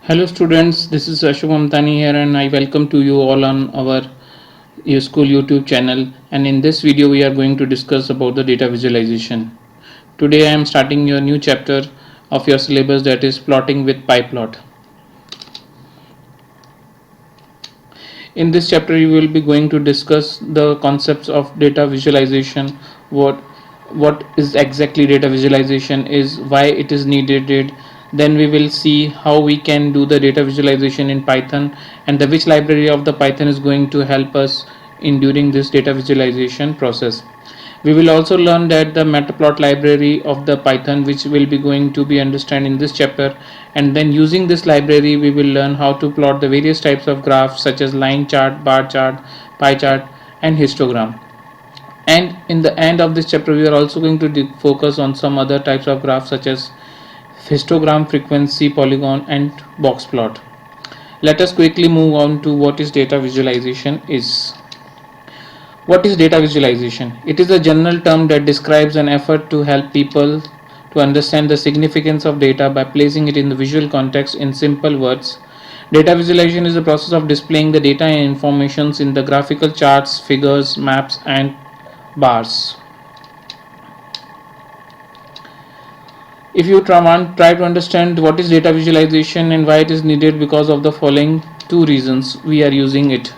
Hello students, this is Ashok Mamtani here and I welcome to you all on our school YouTube channel, and in this video we are going to discuss about the data visualization. Today I am starting your new chapter of your syllabus, that is plotting with PyPlot. In this chapter you will be going to discuss the concepts of data visualization, what is exactly data visualization is, why it is needed. Then we will see how we can do the data visualization in Python, and which library of the Python is going to help us in during this data visualization process. We will also learn that the matplotlib library of the Python, which will be going to be understand in this chapter, and then using this library we will learn how to plot the various types of graphs such as line chart, bar chart, pie chart and histogram. And in the end of this chapter we are also going to focus on some other types of graphs such as histogram, frequency, polygon and box plot. Let us quickly move on to what is data visualization is. What is data visualization? It is a general term that describes an effort to help people to understand the significance of data by placing it in the visual context in simple words. Data visualization is the process of displaying the data and informations in the graphical charts, figures, maps and bars. If you try to understand what is data visualization and why it is needed, because of the following two reasons we are using it.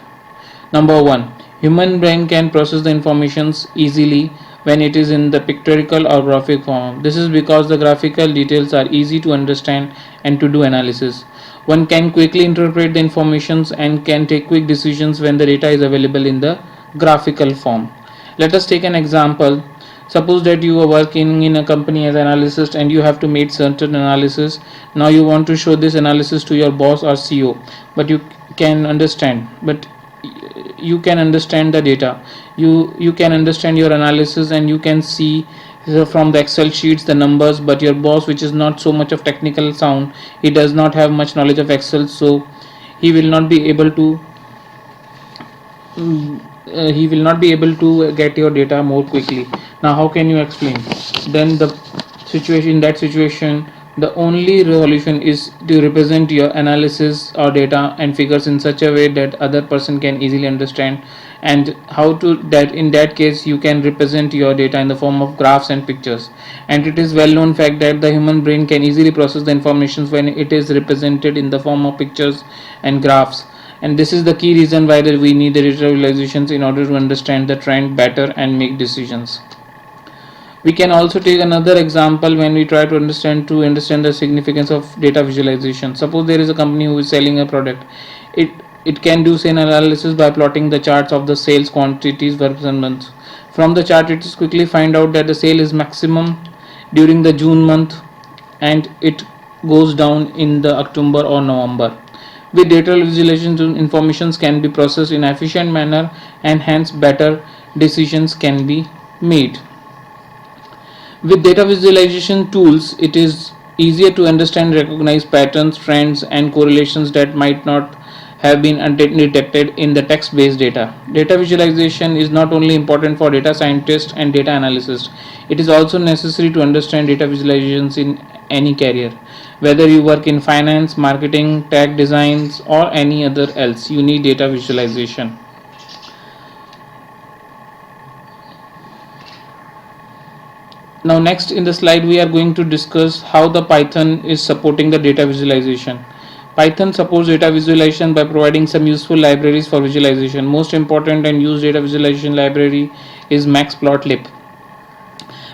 Number one, human brain can process the informations easily when it is in the pictorial or graphic form. This is because the graphical details are easy to understand and to do analysis. One can quickly interpret the informations and can take quick decisions when the data is available in the graphical form. Let us take an example. Suppose that you are working in a company as an analyst and you have to make certain analysis. Now you want to show this analysis to your boss or CEO, but can understand but you can understand the data, you can understand your analysis and you can see from the Excel sheets the numbers, but your boss, which is not so much of technical sound, he does not have much knowledge of Excel, so he will not be able to get your data more quickly. Now how can you explain? Then the situation in that situation, the only resolution is to represent your analysis or data and figures in such a way that other person can easily understand. And how to that in that case you can represent your data in the form of graphs and pictures. And it is well known fact that the human brain can easily process the information when it is represented in the form of pictures and graphs, and this is the key reason why we need the data visualizations in order to understand the trend better and make decisions. We can also take another example when we try to understand the significance of data visualization. Suppose there is a company who is selling a product. It can do sales analysis by plotting the charts of the sales quantities per month. From the chart it is quickly find out that the sale is maximum during the June month and it goes down in the October or November. With data visualization, informations can be processed in an efficient manner and hence better decisions can be made. With data visualization tools, it is easier to understand, recognize patterns, trends, and correlations that might not have been detected in the text-based data. Data visualization is not only important for data scientists and data analysts, it is also necessary to understand data visualizations in any career. Whether you work in finance, marketing, tech designs, or any other else, you need data visualization. Now next in the slide we are going to discuss how the Python is supporting the data visualization. Python supports data visualization by providing some useful libraries for visualization. Most important and used data visualization library is matplotlib.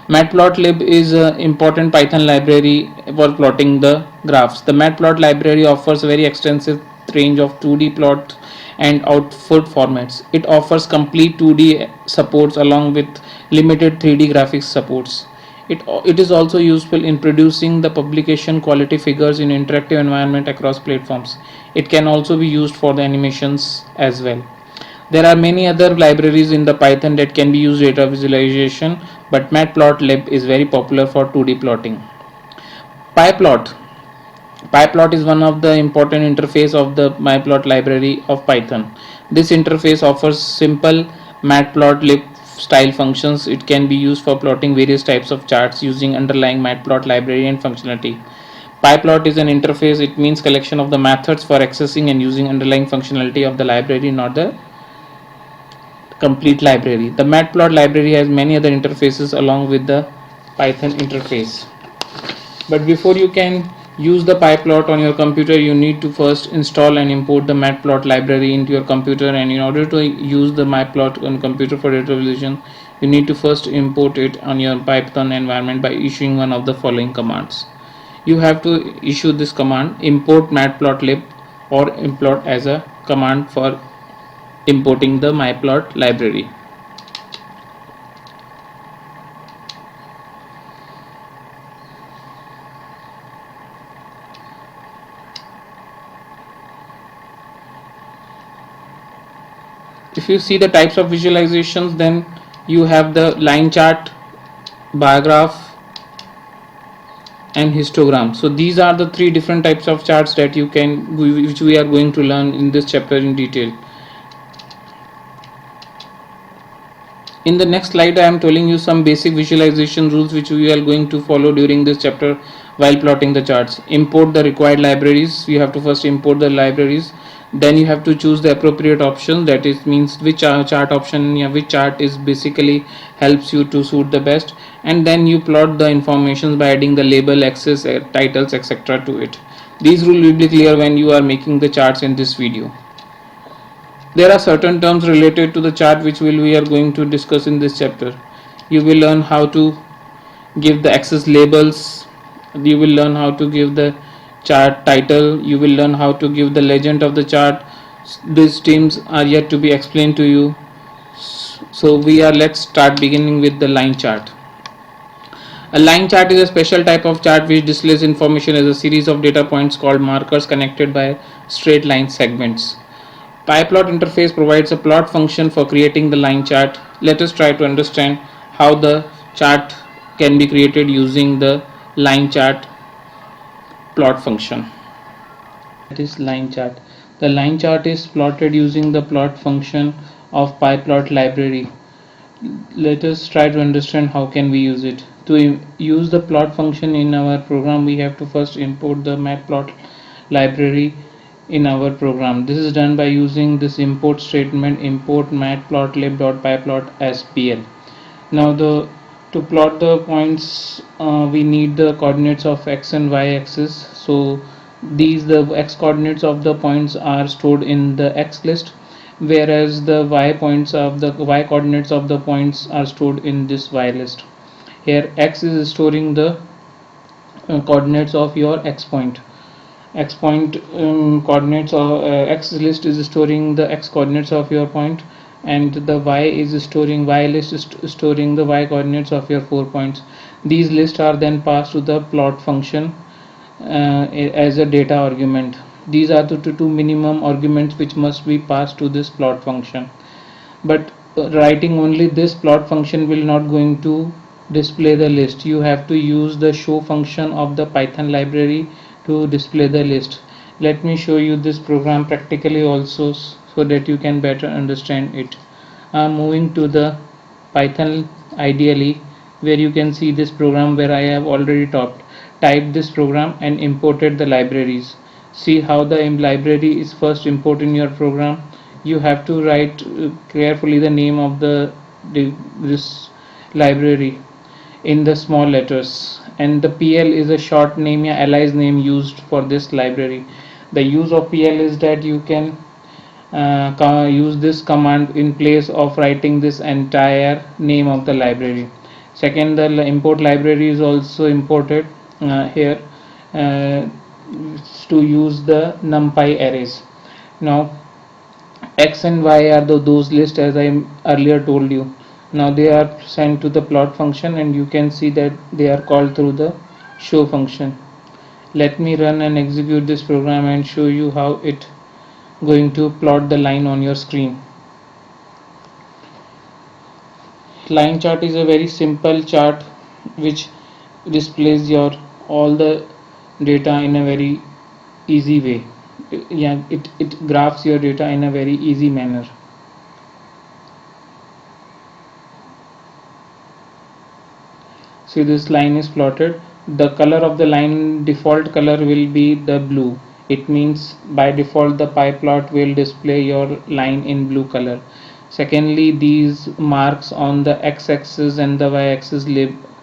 Matplotlib is an important Python library for plotting the graphs. The matplot library offers a very extensive range of 2D plot and output formats. It offers complete 2D supports along with limited 3D graphics supports. It is also useful in producing the publication quality figures in interactive environment across platforms. It can also be used for the animations as well. There are many other libraries in the Python that can be used data visualization, but matplotlib is very popular for 2D plotting. PyPlot. PyPlot is one of the important interface of the MyPlot library of Python. This interface offers simple matplotlib style functions. It can be used for plotting various types of charts using underlying matplot library and functionality. PyPlot is an interface. It means collection of the methods for accessing and using underlying functionality of the library, not the complete library. The Matplot library has many other interfaces along with the Python interface. But before you can use the PyPlot on your computer, you need to first install and import the Matplot library into your computer. And in order to use the Matplot on computer for data visualization, you need to first import it on your Python environment by issuing one of the following commands. You have to issue this command import matplotlib or import as a command for importing the myplot library. If you see the types of visualizations, then you have the line chart, bar graph, and histogram. So these are the three different types of charts that you can, which we are going to learn in this chapter in detail. In the next slide, I am telling you some basic visualization rules which we are going to follow during this chapter while plotting the charts. Import the required libraries. You have to first import the libraries. Then you have to choose the appropriate option. That is means which chart option, which chart is basically helps you to suit the best. And then you plot the information by adding the label, axis, titles, etc. to it. These rules will be clear when you are making the charts in this video. There are certain terms related to the chart which we are going to discuss in this chapter. You will learn how to give the axis labels. You will learn how to give the chart title. You will learn how to give the legend of the chart. These themes are yet to be explained to you. So let's start beginning with the line chart. A line chart is a special type of chart which displays information as a series of data points called markers connected by straight line segments. PyPlot interface provides a plot function for creating the line chart. Let us try to understand how the chart can be created using the line chart plot function. That is line chart. The line chart is plotted using the plot function of PyPlot library. Let us try to understand how can we use it. To use the plot function in our program, we have to first import the matplot library in our program. This is done by using this import statement, import matplotlib.pyplot as pl. Now to plot the points, we need the coordinates of x and y axis. So the x coordinates of the points are stored in the x list, whereas the y coordinates of the points are stored in this y list. Here x is storing the coordinates of your x point coordinates or x list is storing the x coordinates of your point, and the y is storing y list is storing the y coordinates of your 4 points. These lists are then passed to the plot function as a data argument. These are the two minimum arguments which must be passed to this plot function. But writing only this plot function will not going to display the list. You have to use the show function of the Python library to display the list. Let me show you this program practically also so that you can better understand it. I'm moving to the Python ideally, where you can see this program where I have already typed this program and imported the libraries. See how the library is first imported in your program. You have to write carefully the name of this library in the small letters, and the pl is a short name or alias name used for this library. The use of pl is that you can use this command in place of writing this entire name of the library. Second, the import library is also imported here uh, to use the numpy arrays. Now x and y are those lists as I earlier told you. Now they are sent to the plot function, and you can see that they are called through the show function. Let me run and execute this program and show you how it going to plot the line on your screen. Line chart is a very simple chart which displays your all the data in a very easy way. Yeah, it graphs your data in a very easy manner. See, this line is plotted. the color of the line default color will be the blue. It means by default the pie plot will display your line in blue color. Secondly, these marks on the x-axis and the y-axis,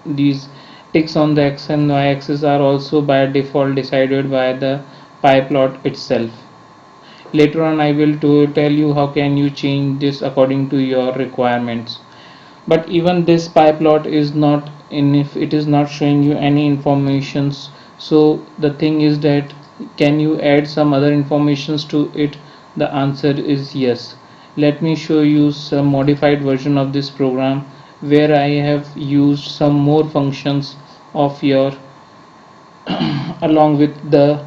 these ticks on the x and y-axis are also by default decided by the pie plot itself. Later on I will tell you how can you change this according to your requirements. But even this pie plot is not in, if it is not showing you any informations. So the thing is that can you add some other informations to it? The answer is yes. Let me show you some modified version of this program where I have used some more functions of your along with the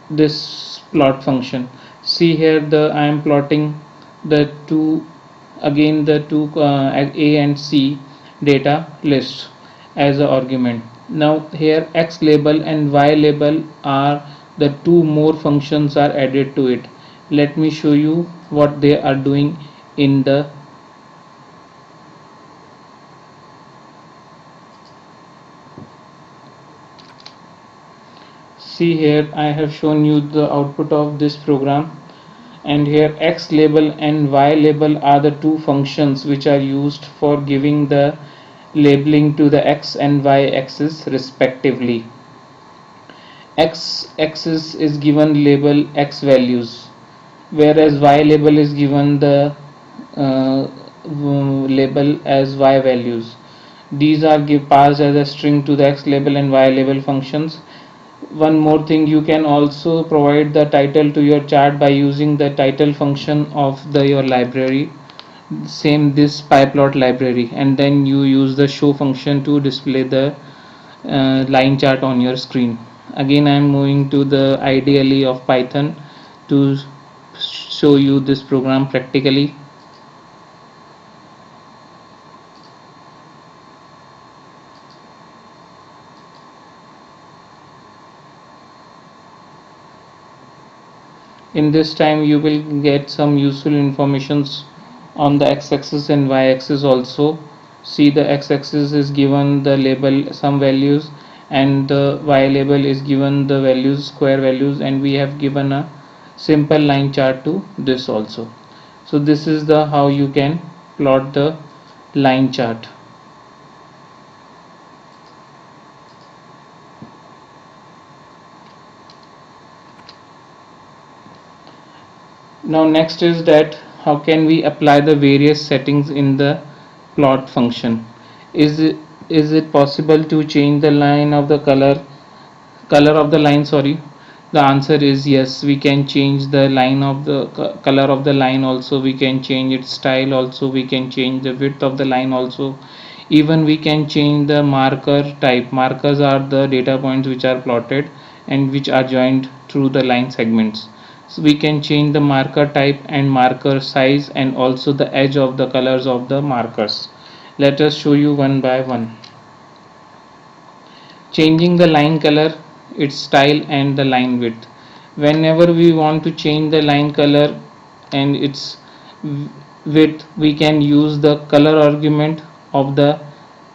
this plot function. See here, the I am plotting the two, again the two a and c data list as a argument. Now here x label and y label are the two more functions are added to it. Let me show you what they are doing in the. See here, I have shown you the output of this program, and here x label and y label are the two functions which are used for giving the labeling to the x and y axis respectively. X axis is given label x values, whereas y label is given the uh, label as y values. These are passed as a string to the x label and y label functions. One more thing, you can also provide the title to your chart by using the title function of your library, same this pyplot library, and then you use the show function to display the line chart on your screen. Again I am moving to the IDLE of Python to show you this program practically. In this time you will get some useful informations on the x-axis and y-axis also. See, the x-axis is given the label some values and the y label is given the values, square values, and we have given a simple line chart to this also. So this is the how you can plot the line chart. Now next is that how can we apply the various settings in the plot function. Is it possible to change the line of the color of the line, sorry. The answer is yes, we can change the line of the color of the line also, we can change its style also, we can change the width of the line also, even we can change the marker type. Markers are the data points which are plotted and which are joined through the line segments. So we can change the marker type and marker size and also the edge of the colors of the markers. Let us show you one by one. Changing the line color, its style, and the line width. Whenever we want to change the line color and its width, we can use the color argument of the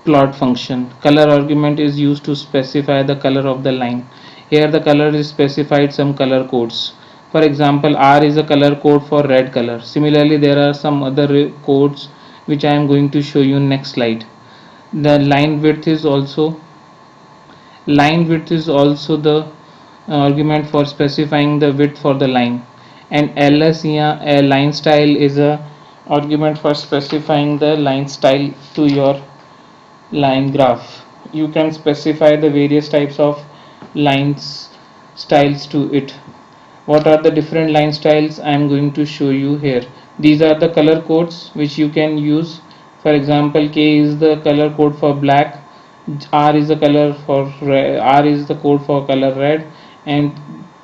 plot function. Color argument is used to specify the color of the line. Here the color is specified some color codes. For example, R is a color code for red color. Similarly, there are some other codes which I am going to show you next slide. The line width is also the argument for specifying the width for the line, and ls here a line style is a argument for specifying the line style to your line graph. You can specify the various types of lines styles to it. What are the different line styles? I am going to show you here. These are the color codes which you can use. For example, K is the color code for black, R is the color for red, R is the code for color red, and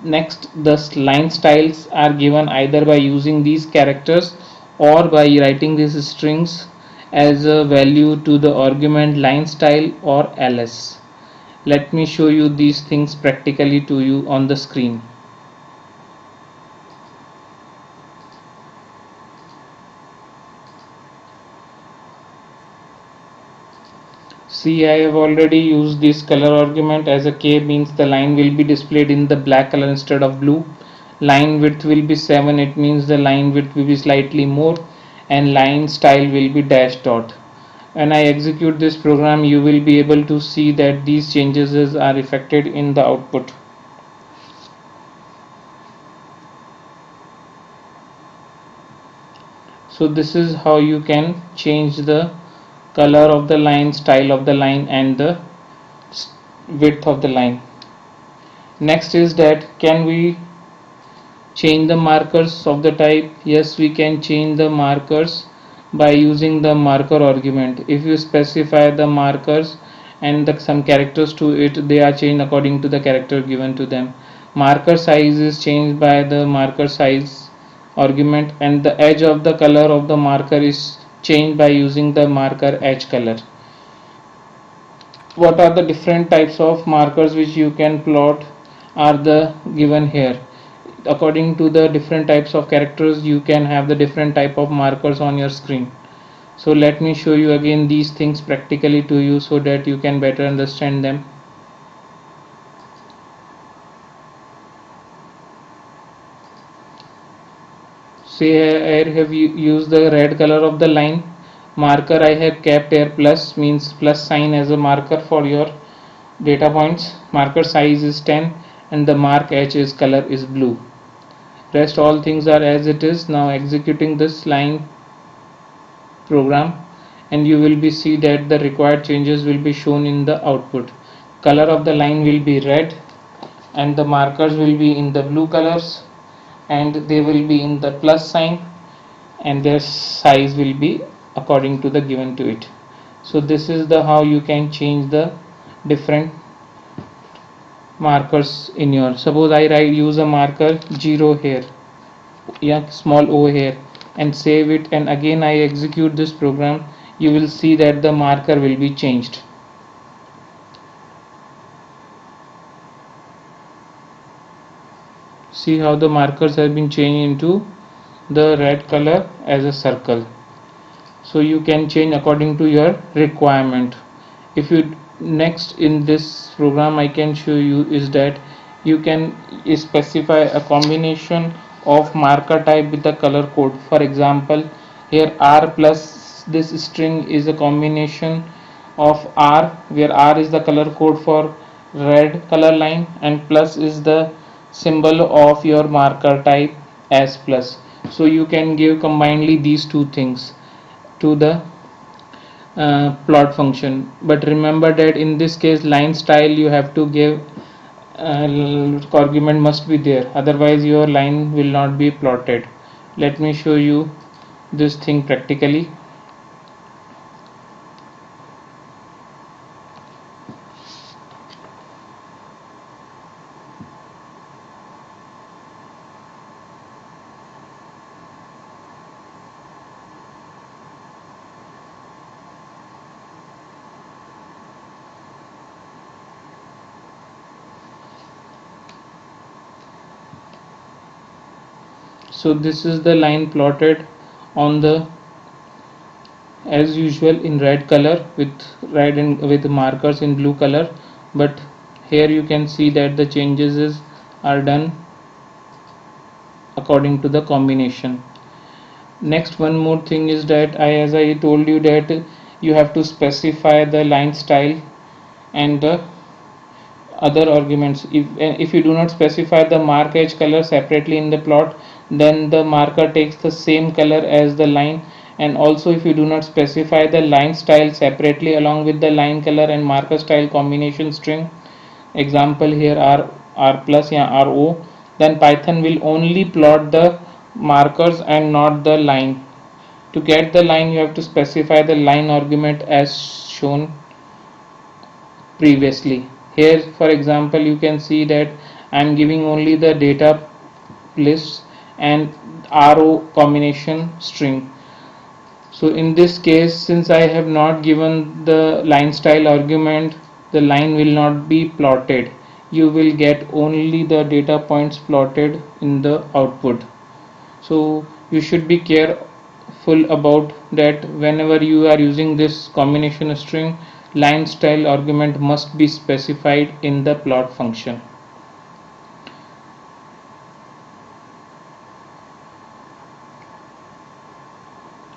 next the line styles are given either by using these characters or by writing these strings as a value to the argument line style or ls. Let me show you these things practically to you on the screen. See, I have already used this color argument. As a K means the line will be displayed in the black color instead of blue. Line width will be 7, it means the line width will be slightly more, and line style will be dash dot. When I execute this program, you will be able to see that these changes are reflected in the output. So this is how you can change the color of the line, style of the line, and the width of the line. Next is that can we change the markers of the type? Yes, we can change the markers by using the marker argument. If you specify the markers and some characters to it, they are changed according to the character given to them. Marker size is changed by the marker size argument, and the edge of the color of the marker is changed by using the marker edge color. What are the different types of markers which you can plot are the given here. According to the different types of characters, you can have the different type of markers on your screen. So let me show you again these things practically to you so that you can better understand them. Say here have you used the red color of the line marker. I have kept here plus, means plus sign as a marker for your data points. Marker size is 10 and the mark edge is color is blue. Rest all things are as it is. Now executing this line program, and you will be see that the required changes will be shown in the output. Color of the line will be red and the markers will be in the blue colors, and they will be in the plus sign, and their size will be according to the given to it. So this is the how you can change the different markers in your. Suppose I use a marker 0 here, yeah, small o here, and save it, and again I execute this program, you will see that the marker will be changed. See how the markers have been changed into the red color as a circle. So you can change according to your requirement. If you next in this program I can show you is that you can specify a combination of marker type with the color code. For example, here r plus this string is a combination of r, where r is the color code for red color line and plus is the symbol of your marker type as plus. So you can give combinedly these two things to the plot function, but remember that in this case line style you have to give argument must be there, otherwise your line will not be plotted. Let me show you this thing practically. So this is the line plotted on the as usual in red color with red and with markers in blue color, but here you can see that the changes are done according to the combination. Next, one more thing is that as I told you that you have to specify the line style and the other arguments. If you do not specify the mark edge color separately in the plot, then the marker takes the same color as the line. And also if you do not specify the line style separately along with the line color and marker style combination string, example here r plus या ro, then Python will only plot the markers and not the line. To get the line you have to specify the line argument as shown previously. Here for example you can see that I am giving only the data lists and ro combination string. So in this case, since I have not given the line style argument, the line will not be plotted. You will get only the data points plotted in the output. So you should be careful about that whenever you are using this combination string. line style argument must be specified in the plot function.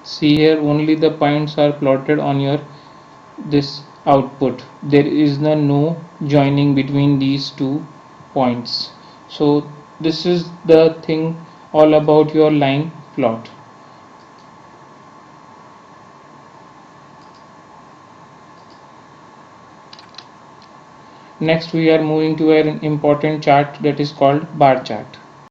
See here, only the points are plotted on your this output. There is no joining between these two points. So this is the thing all about your line plot. Next we are moving to an important chart that is called bar chart.